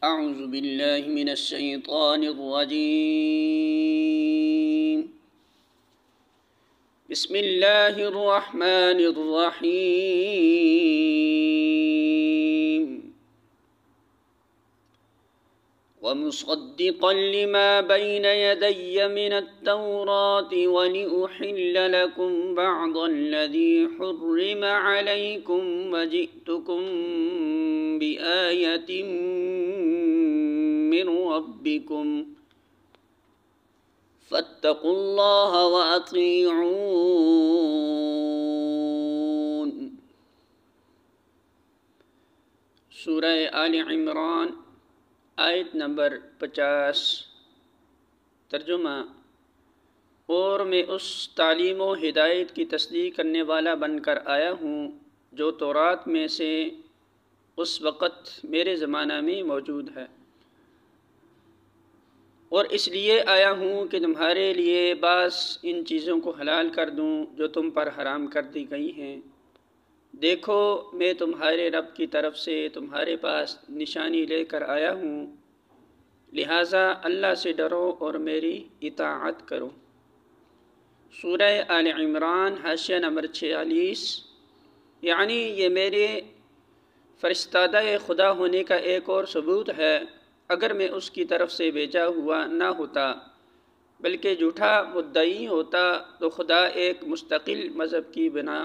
أعوذ بالله من الشيطان الرجيم. بسم الله الرحمن الرحيم. ومصدقا لما بين يدي من التوراة ولأحل لكم بعض الذي حرم عليكم وجئتكم بآية من ربكم فاتقوا الله وأطيعون. سورہ آل عمران آیت نمبر 50. ترجمہ: اور میں اس تعلیم و ہدایت کی تصدیق کرنے والا بن کر آیا ہوں جو تورات میں سے اس وقت میرے زمانہ میں موجود ہے، اور اس لیے آیا ہوں کہ تمہارے لیے بعض ان چیزوں کو حلال کر دوں جو تم پر حرام کر دی گئی ہیں۔ دیکھو، میں تمہارے رب کی طرف سے تمہارے پاس نشانی لے کر آیا ہوں، لہٰذا اللہ سے ڈرو اور میری اطاعت کرو۔ سورہ آل عمران حاشیہ نمبر 46. یعنی یہ میرے فرستادہ خدا ہونے کا ایک اور ثبوت ہے، اگر میں اس کی طرف سے بھیجا ہوا نہ ہوتا بلکہ جھوٹا مدعی ہوتا تو خدا ایک مستقل مذہب کی بنا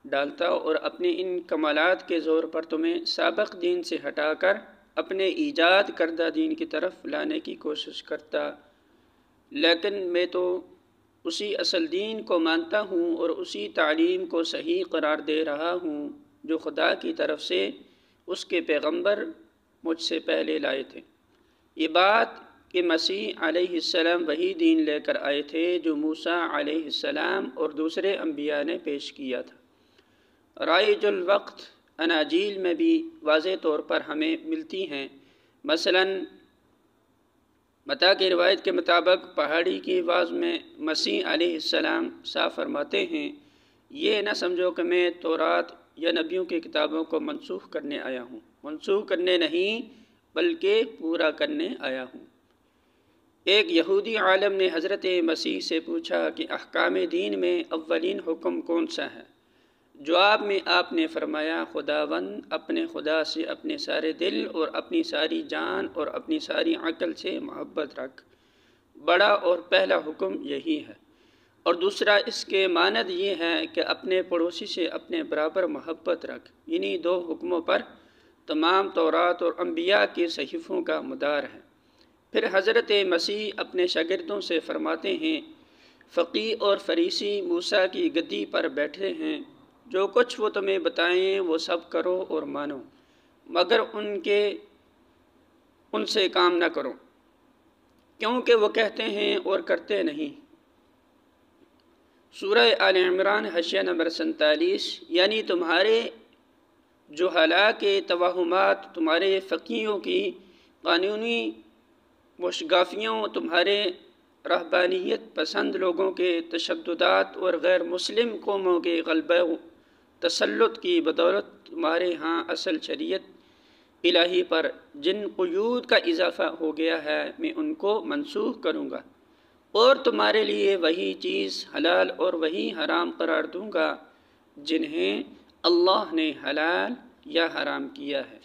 ڈالتا اور اپنے ان کمالات کے زور پر تمہیں سابق دین سے ہٹا کر اپنے ایجاد کردہ دین کی طرف لانے کی کوشش کرتا، لیکن میں تو اسی اصل دین کو مانتا ہوں اور اسی تعلیم کو صحیح قرار دے رہا ہوں جو خدا کی طرف سے اس کے پیغمبر مجھ سے پہلے لائے تھے۔ یہ بات کہ مسیح علیہ السلام وہی دین لے کر آئے تھے جو موسیٰ علیہ السلام اور دوسرے انبیاء نے پیش کیا تھا، رائج الوقت اناجیل میں بھی واضح طور پر ہمیں ملتی ہیں۔ مثلاً متی کی روایت کے مطابق پہاڑی کی آواز میں مسیح علیہ السلام صاف فرماتے ہیں، یہ نہ سمجھو کہ میں تورات یا نبیوں کی کتابوں کو منسوخ کرنے آیا ہوں، منسوخ کرنے نہیں بلکہ پورا کرنے آیا ہوں۔ ایک یہودی عالم نے حضرت مسیح سے پوچھا کہ احکام دین میں اولین حکم کون سا ہے؟ جواب میں آپ نے فرمایا، خداوند اپنے خدا سے اپنے سارے دل اور اپنی ساری جان اور اپنی ساری عقل سے محبت رکھ۔ بڑا اور پہلا حکم یہی ہے، اور دوسرا اس کے مانند یہ ہے کہ اپنے پڑوسی سے اپنے برابر محبت رکھ۔ انہی دو حکموں پر تمام تورات اور انبیاء کے صحیفوں کا مدار ہے۔ پھر حضرت مسیح اپنے شاگردوں سے فرماتے ہیں، فقیہ اور فریسی موسیٰ کی گدی پر بیٹھے ہیں، جو کچھ وہ تمہیں بتائیں وہ سب کرو اور مانو، مگر ان سے کام نہ کرو، کیونکہ وہ کہتے ہیں اور کرتے نہیں۔ سورہ آل عمران حاشیہ نمبر 47. یعنی تمہارے جہلاء کے توہمات، تمہارے فقیہوں کی قانونی مشگافیوں، تمہارے رہبانیت پسند لوگوں کے تشددات اور غیر مسلم قوموں کے غلبہ و تسلط کی بدولت تمہارے ہاں اصل شریعت الہی پر جن قیود کا اضافہ ہو گیا ہے میں ان کو منسوخ کروں گا، اور تمہارے لیے وہی چیز حلال اور وہی حرام قرار دوں گا جنہیں اللہ نے حلال یا حرام کیا ہے۔